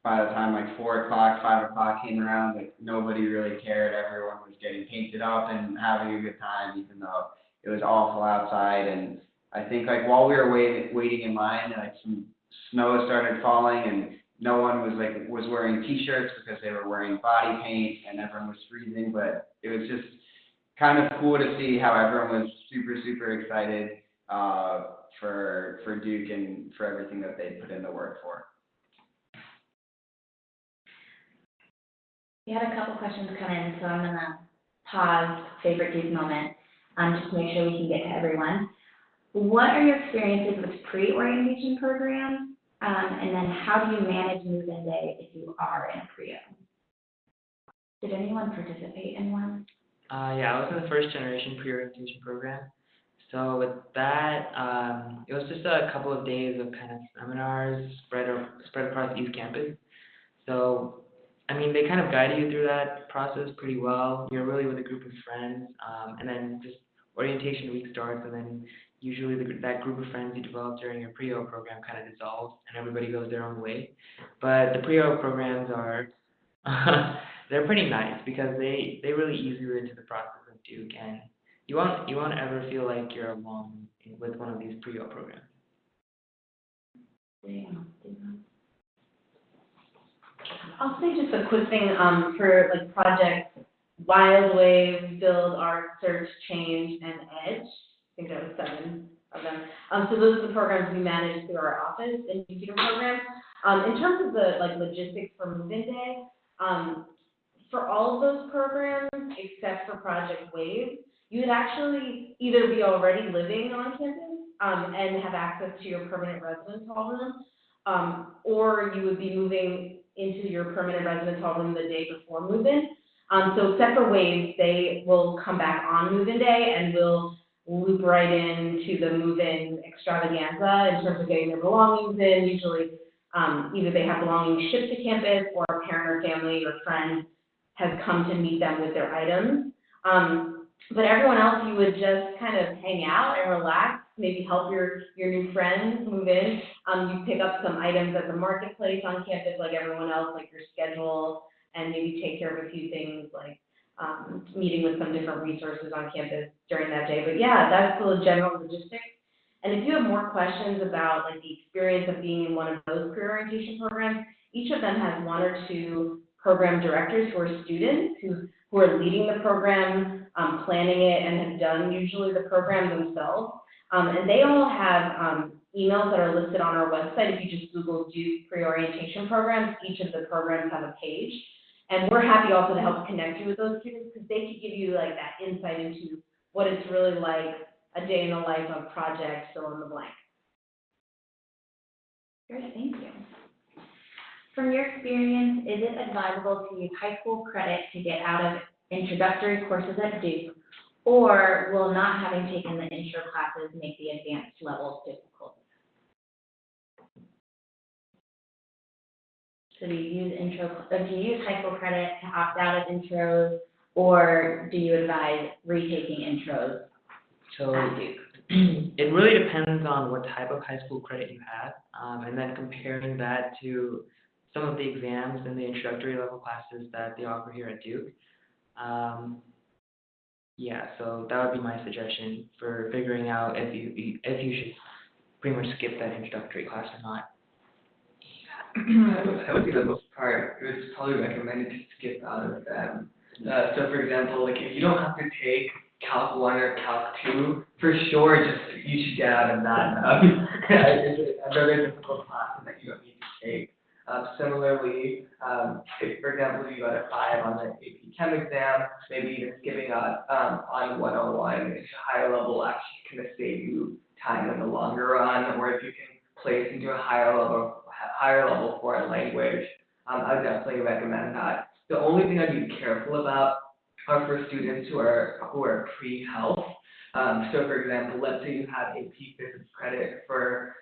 by the time like 4 o'clock, 5 o'clock came around, like nobody really cared. Everyone was getting painted up and having a good time, even though it was awful outside. And I think like while we were waiting in line, like some snow started falling, and no one was wearing t-shirts because they were wearing body paint, and everyone was freezing. But it was just kind of cool to see how everyone was super excited for Duke and for everything that they put in the work for. We had a couple questions come in, so I'm gonna pause favorite Duke moment, just to make sure we can get to everyone. What are your experiences with pre-orientation programs, and then how do you manage move-in day if you are in a pre-o? Did anyone participate in one? Yeah, I was in the first generation pre-orientation program. So with that, it was just a couple of days of kind of seminars spread across East Campus. So I mean, they kind of guide you through that process pretty well. You're really with a group of friends, and then just orientation week starts, and then usually that group of friends you develop during your pre-O program kind of dissolves, and everybody goes their own way. But the pre-O programs are, they're pretty nice because they really ease you into the process of Duke, and you won't ever feel like you're alone with one of these pre-O programs. I'll say just a quick thing for like projects Wild Wave, Build, Art, Search, Change, and Edge. I think that was 7 of them. So those are the programs we manage through our office and computer programs. In terms of the like logistics for move-in day, for all of those programs except for Project Wave, you would actually either be already living on campus and have access to your permanent residence hall room, or you would be moving into your permanent residence hall room the day before move-in. So except for Waves, they will come back on move-in day and will loop right into the move-in extravaganza in terms of getting their belongings in. Usually either they have belongings shipped to campus or a parent or family or friend has come to meet them with their items. But everyone else, you would just kind of hang out and relax, maybe help your new friends move in. You pick up some items at the marketplace on campus like everyone else, like your schedule, and maybe take care of a few things like meeting with some different resources on campus during that day. But yeah, that's the general logistics. And if you have more questions about like the experience of being in one of those career orientation programs, each of them has 1 or 2 program directors who are students who are leading the program, planning it, and have done usually the program themselves. And they all have emails that are listed on our website. If you just Google Duke pre-orientation programs, each of the programs have a page. And we're happy also to help connect you with those students because they could give you like that insight into what it's really like a day in the life of project fill in the blank. Great, thank you. From your experience, is it advisable to use high school credit to get out of introductory courses at Duke, or will not having taken the intro classes make the advanced levels difficult? So do you use high school credit to opt out of intros, or do you advise retaking intros So at Duke? it really depends on what type of high school credit you have, and then comparing that to some of the exams and the introductory level classes that they offer here at Duke. Yeah, so that would be my suggestion for figuring out if you should pretty much skip that introductory class or not. I would say the most part, it was probably recommended to skip out of them. So for example, like if you don't have to take Calc 1 or Calc 2, for sure, you should get out of that. It's a very difficult class that you don't need to take. Similarly, if for example you got a 5 on the AP Chem exam, maybe even skipping out on 101 into higher level actually kind of save you time in the longer run, or if you can place into a higher level foreign language, I would definitely recommend that. The only thing I'd be careful about are for students who are pre-health. So for example, let's say you have AP physics credit for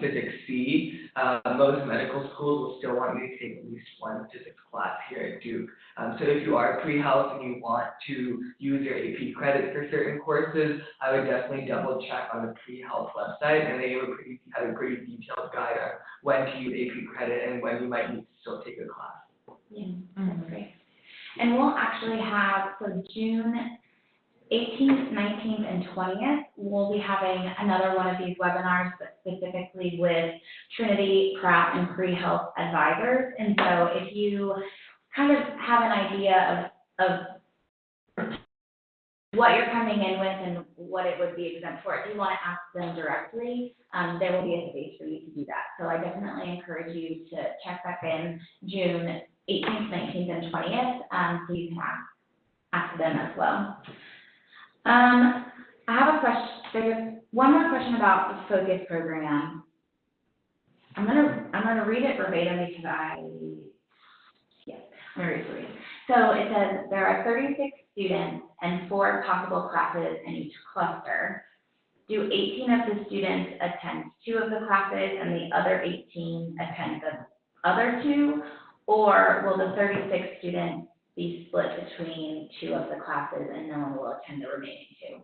physics C. Most medical schools will still want you to take at least one physics class here at Duke. So if you are pre-health and you want to use your AP credit for certain courses, I would definitely double check on the pre-health website, and they have a pretty detailed guide on when to use AP credit and when you might need to still take a class. Yeah, that's great. And we'll actually have, so June 18th, 19th, and 20th, we'll be having another one of these webinars, but specifically with Trinity, Pratt, and pre-health advisors. And so if you kind of have an idea of what you're coming in with and what it would be exempt for, if you want to ask them directly, there will be a space for you to do that. So I definitely encourage you to check back in June 18th, 19th, and 20th, so you can ask them as well. I have a question. There's one more question about the focus program. I'm gonna read it verbatim because I'm gonna read it. So it says there are 36 students and 4 possible classes in each cluster. Do 18 of the students attend 2 of the classes and the other 18 attend the other 2? Or will the 36 students be split between 2 of the classes and no one will attend the remaining 2?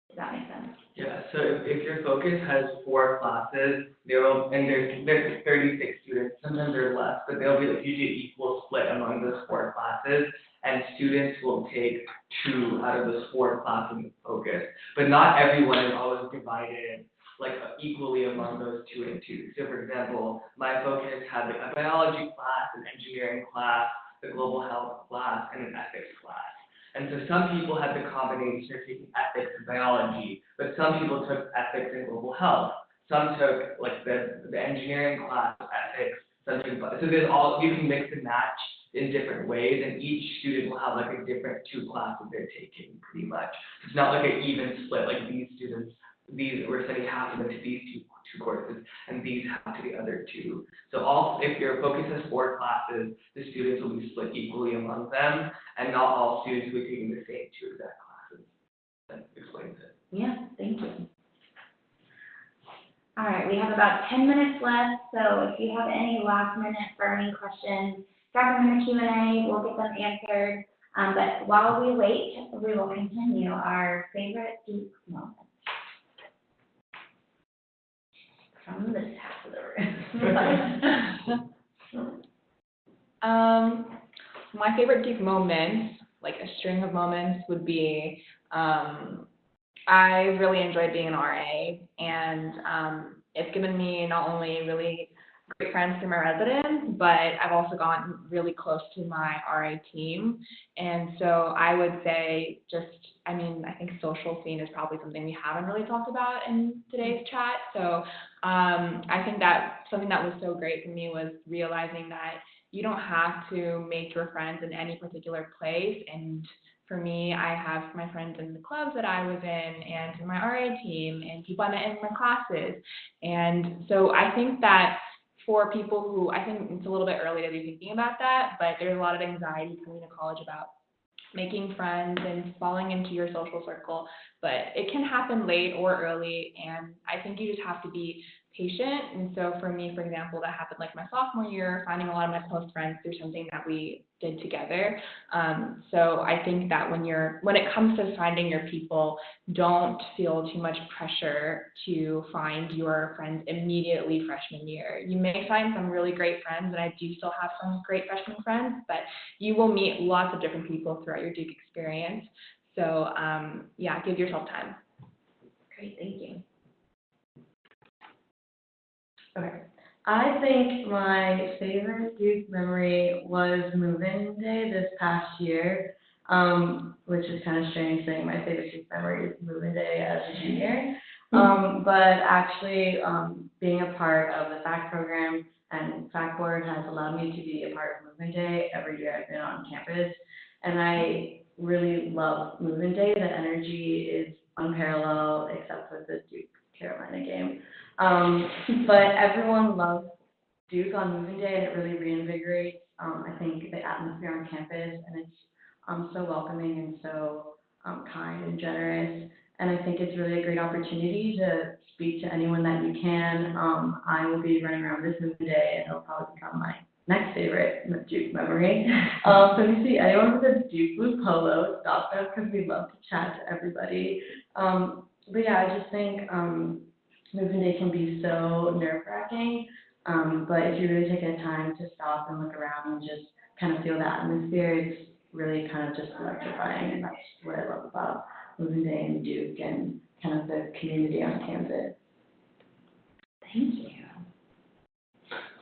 Does that make sense? Yeah, so if your focus has 4 classes, and there's 36 students, sometimes there's less, but there'll be usually equal split among those 4 classes, and students will take 2 out of those 4 classes in focus. But not everyone is always divided like equally among those 2 and 2. So for example, my focus had like a biology class, an engineering class, a global health class, and an ethics class. And so some people had the combination of taking ethics and biology, but some people took ethics and global health. Some took like the engineering class, ethics, some took, so you can mix and match in different ways, and each student will have like a different 2 classes they're taking pretty much. It's not like an even split, like we're sending half of them to these two courses, and these half to the other 2. So if your focus has 4 classes, the students will be split equally among them, and not all students will be taking the same 2 exact classes. That explains it. Yeah, thank you. All right, we have about 10 minutes left, so if you have any last minute burning questions, drop them in the Q&A, we'll get them answered. But while we wait, we will continue our favorite Duke moment. From this half of the room. My favorite Duke moment, like a string of moments, would be I really enjoyed being an RA, and it's given me not only really great friends through my residence, but I've also gotten really close to my RA team. And so I would say I think social scene is probably something we haven't really talked about in today's chat. So I think that something that was so great for me was realizing that you don't have to make your friends in any particular place. And for me, I have my friends in the clubs that I was in and in my RA team and people I met in my classes. And so I think that for people who, I think it's a little bit early to be thinking about that, but there's a lot of anxiety coming to college about making friends and falling into your social circle. but it can happen late or early, and I think you just have to be patient. And so for me, for example, that happened like my sophomore year, finding a lot of my close friends through something that we did together. So I think that when it comes to finding your people, don't feel too much pressure to find your friends immediately freshman year. You may find some really great friends, and I do still have some great freshman friends, but you will meet lots of different people throughout your Duke experience. So yeah, give yourself time. Great, thank you. Okay. I think my favorite Duke memory was move-in day this past year, which is kind of strange saying my favorite Duke memory is move-in day as a junior. But actually, being a part of the FAC program and FAC board has allowed me to be a part of move-in day every year I've been on campus. And I really love move-in day. The energy is unparalleled except for the Duke Carolina game. But everyone loves Duke on moving day, and it really reinvigorates, I think, the atmosphere on campus, and it's so welcoming and so kind and generous. And I think it's really a great opportunity to speak to anyone that you can. I will be running around this moving day, and it'll probably become my next favorite Duke memory. So if you see anyone with a Duke blue polo, stop them because we love to chat to everybody. But yeah, I just think moving day can be so nerve-wracking, but if you really take the time to stop and look around and just kind of feel the atmosphere, it's really kind of just electrifying, and that's what I love about moving day and Duke and kind of the community on campus. Thank you.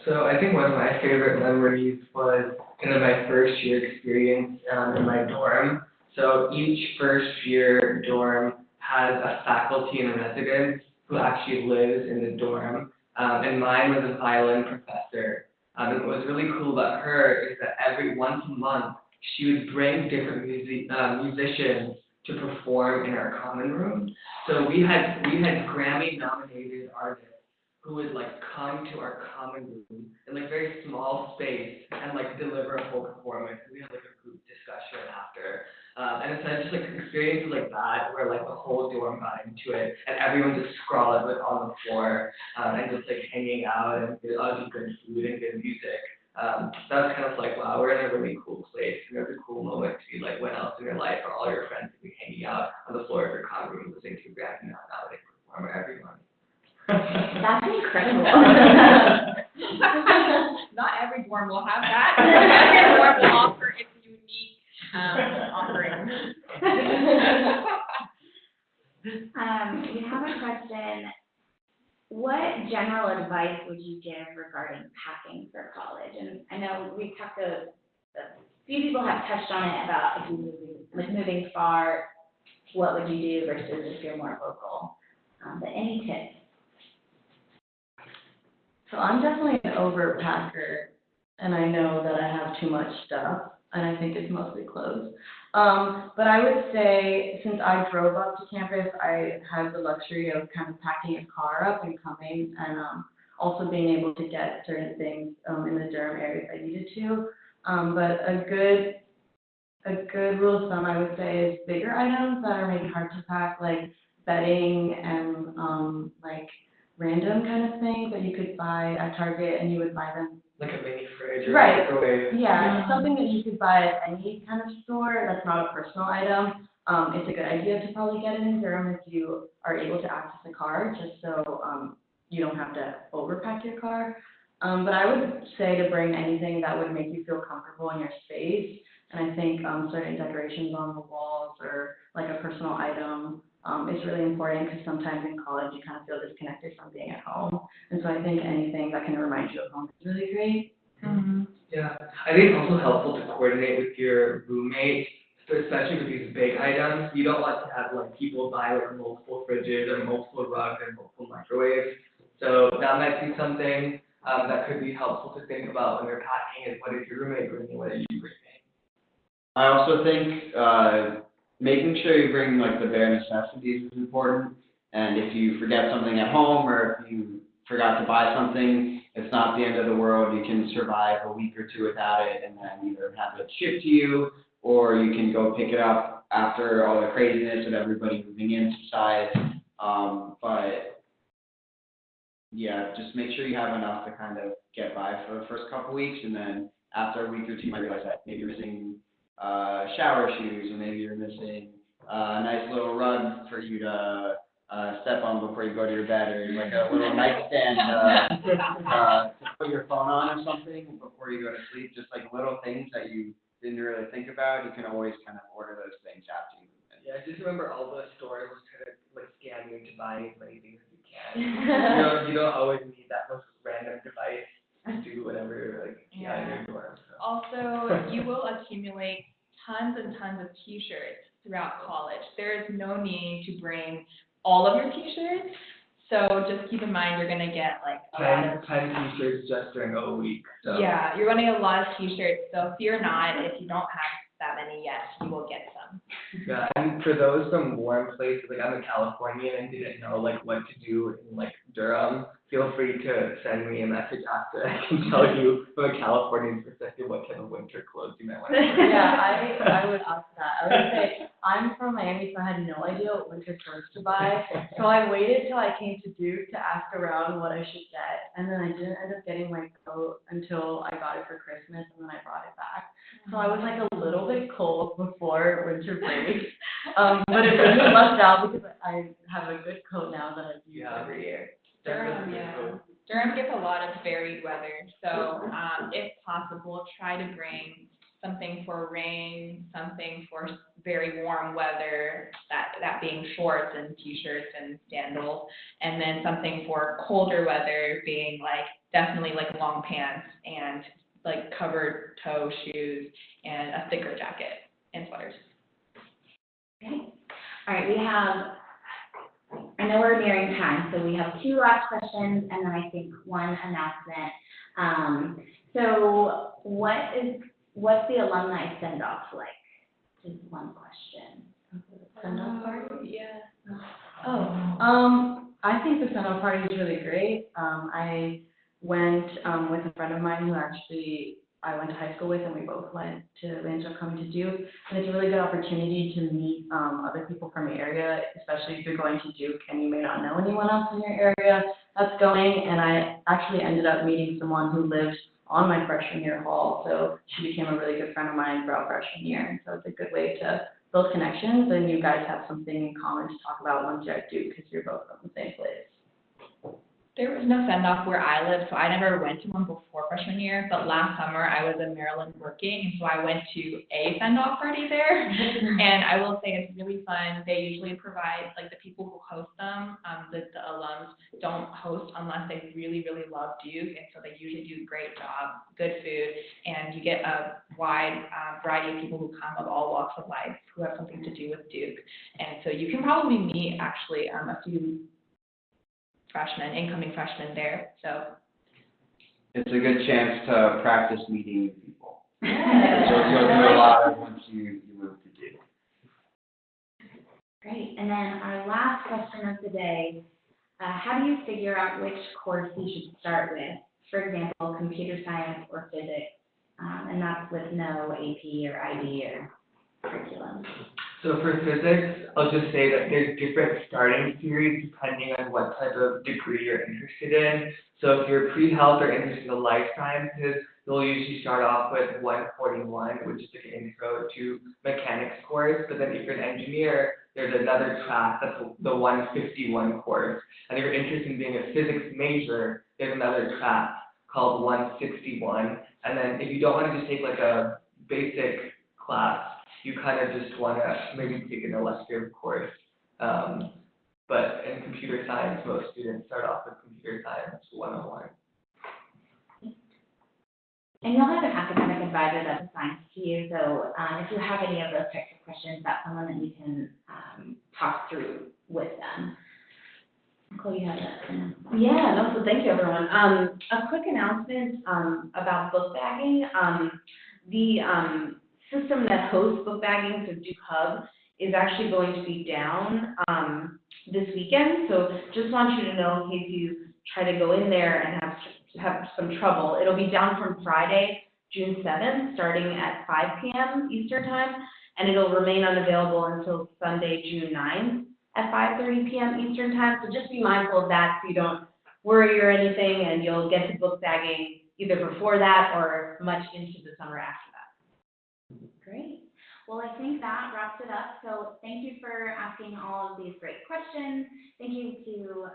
So I think one of my favorite memories was kind of my first year experience in my dorm. So each first year dorm has a faculty in residence who actually lives in the dorm, and mine was a violin professor. And what was really cool about her is that once a month, she would bring different musicians to perform in our common room. So we had Grammy-nominated artists who would like come to our common room in like very small space and like deliver a whole performance. And we had like a group discussion after. And it's just like experiences like that where like the whole dorm got into it and everyone just sprawled like on the floor and just like hanging out and all just good food and good music. That was kind of like, wow, we're in a really cool place. And it was a cool moment to be like, when else in your life are all your friends to be hanging out on the floor of your common room listening to Grammy nominated performer everyone. That's incredible. Not every dorm will have that. Every dorm will offer its unique offering. We have a question. What general advice would you give regarding packing for college? And I know we've talked a few people have touched on it about if you're moving far, what would you do versus if you're more local? But any tips? So I'm definitely an overpacker, and I know that I have too much stuff, and I think it's mostly clothes. But I would say, since I drove up to campus, I had the luxury of kind of packing a car up and coming, and also being able to get certain things in the Durham area if I needed to. But a good rule of thumb, I would say, is bigger items that are maybe hard to pack, like bedding and like random kind of things that you could buy at Target, and you would buy them. Like a mini fridge or Right. microwave. Yeah, something that you could buy at any kind of store that's not a personal item. It's a good idea to probably get it in Durham if you are able to access a car, just so you don't have to overpack your car. But I would say to bring anything that would make you feel comfortable in your space. And I think certain decorations on the walls or like a personal item is really important, because sometimes in college you kind of feel disconnected from being at home. And so I think anything that can remind you of home is really great. Mm-hmm. Yeah, I think it's also helpful to coordinate with your roommate, so especially with these big items. You don't want to have like people buy like multiple fridges or multiple rugs and multiple microwaves. So that might be something that could be helpful to think about when you're packing, is what is your roommate bringing, what are you bringing? I also think making sure you bring like the bare necessities is important. And if you forget something at home, or if you forgot to buy something, it's not the end of the world. You can survive a week or two without it, and then either have it shipped to you, or you can go pick it up after all the craziness of everybody moving in subsides. But yeah, just make sure you have enough to kind of get by for the first couple weeks, and then after a week or two, you might realize that maybe you're missing shower shoes, or maybe you're missing a nice little rug for you to step on before you go to your bed, or like a little nightstand to put your phone on or something before you go to sleep. Just like little things that you didn't really think about, you can always kind of order those things after you move in. Yeah, just remember all the stores will try to like scam you into buying as many things as you can. You don't always need that most random device to do whatever in your dorm. So. Also, you will accumulate tons and tons of T-shirts throughout college. There is no need to bring all of your T-shirts, so just keep in mind you're going to get like a lot of 10 T-shirts just during a week. So. Yeah, you're going to get a lot of T-shirts, so fear not if you don't have that many yet, you will get some. Yeah, and for those from warm places, like I'm a Californian and didn't know like what to do in like Durham, feel free to send me a message after. I can tell you from a Californian perspective what type of winter clothes you might want to wear. Yeah, I would ask that. I would say, I'm from Miami, so I had no idea what winter clothes to buy. So I waited till I came to Duke to ask around what I should get. And then I didn't end up getting my coat until I got it for Christmas, and then I brought it back. So I was like a little bit cold before winter break. But it really lucked out because I have a good coat now that I use every year. Durham gets a lot of varied weather, so if possible, try to bring something for rain, something for very warm weather, that being shorts and T-shirts and sandals, and then something for colder weather being like definitely like long pants and like covered toe shoes and a thicker jacket and sweaters. Okay. All right, we have, I know we're nearing time, so we have 2 last questions and then I think 1 announcement. So what's the alumni send-off like? Just 1 question. Send-off party? Yeah. I think the send-off party is really great. I went with a friend of mine who actually I went to high school with, and we both went to, we ended up coming to Duke. And it's a really good opportunity to meet other people from the area, especially if you're going to Duke and you may not know anyone else in your area that's going. And I actually ended up meeting someone who lived on my freshman year hall, so she became a really good friend of mine throughout freshman year. So it's a good way to build connections, and you guys have something in common to talk about once you're at Duke because you're both from the same place. There was no send-off where I live, so I never went to one before freshman year, but last summer I was in Maryland working, and so I went to a send-off party there, and I will say it's really fun. They usually provide, like the people who host them, the alums don't host unless they really, really love Duke, and so they usually do a great job, good food, and you get a wide variety of people who come of all walks of life who have something to do with Duke, and so you can probably meet actually a few incoming freshmen there, so. It's a good chance to practice meeting new people. Yeah. So you'll do a lot of once you move to Duke. Great. And then our last question of the day, how do you figure out which course you should start with? For example, computer science or physics, and that's with no AP or IB or curriculum. So for physics, I'll just say that there's different starting series depending on what type of degree you're interested in. So if you're pre-health or interested in life sciences, you'll usually start off with 141, which is like an intro to mechanics course. But then if you're an engineer, there's another track, that's the 151 course. And if you're interested in being a physics major, there's another track called 161. And then if you don't want to just take like a basic class, you kind of just want to maybe take an elective course. But in computer science, most students start off with computer science 101. And you'll have an academic advisor that's assigned to you, so if you have any of those types of questions, that's someone that you can talk through with them. Nicole, you have that? Yeah, no, so thank you, everyone. A quick announcement about book bagging. The system that hosts book bagging, so Duke Hub, is actually going to be down this weekend. So just want you to know in case you try to go in there and have some trouble. It'll be down from Friday June 7th, starting at 5 p.m. Eastern Time, and it'll remain unavailable until Sunday, June 9th at 5:30 p.m. Eastern Time. So just be mindful of that so you don't worry or anything, and you'll get to book bagging either before that or much into the summer after that. Great. Well, I think that wraps it up. So thank you for asking all of these great questions. Thank you to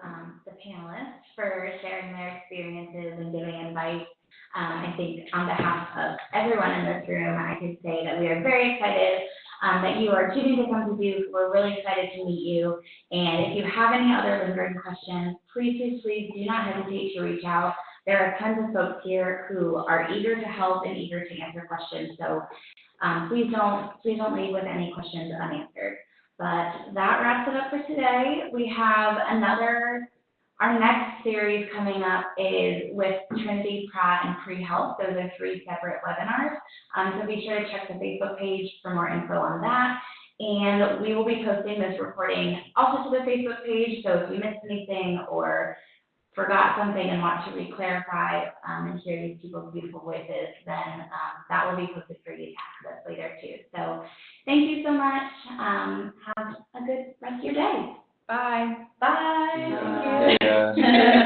the panelists for sharing their experiences and giving advice. I think on behalf of everyone in this room, I can say that we are very excited that you are choosing to come to Duke. We're really excited to meet you. And if you have any other lingering questions, please do not hesitate to reach out. There are tons of folks here who are eager to help and eager to answer questions. So please don't leave with any questions unanswered. But that wraps it up for today. We have our next series coming up is with Trinity, Pratt, and Pre-Health. Those are 3 separate webinars. So be sure to check the Facebook page for more info on that. And we will be posting this recording also to the Facebook page. So if you missed anything or forgot something and want to re-clarify and hear these people's beautiful voices, then that will be posted for you to access later too. So thank you so much. Have a good rest of your day. Bye. Bye. Yeah.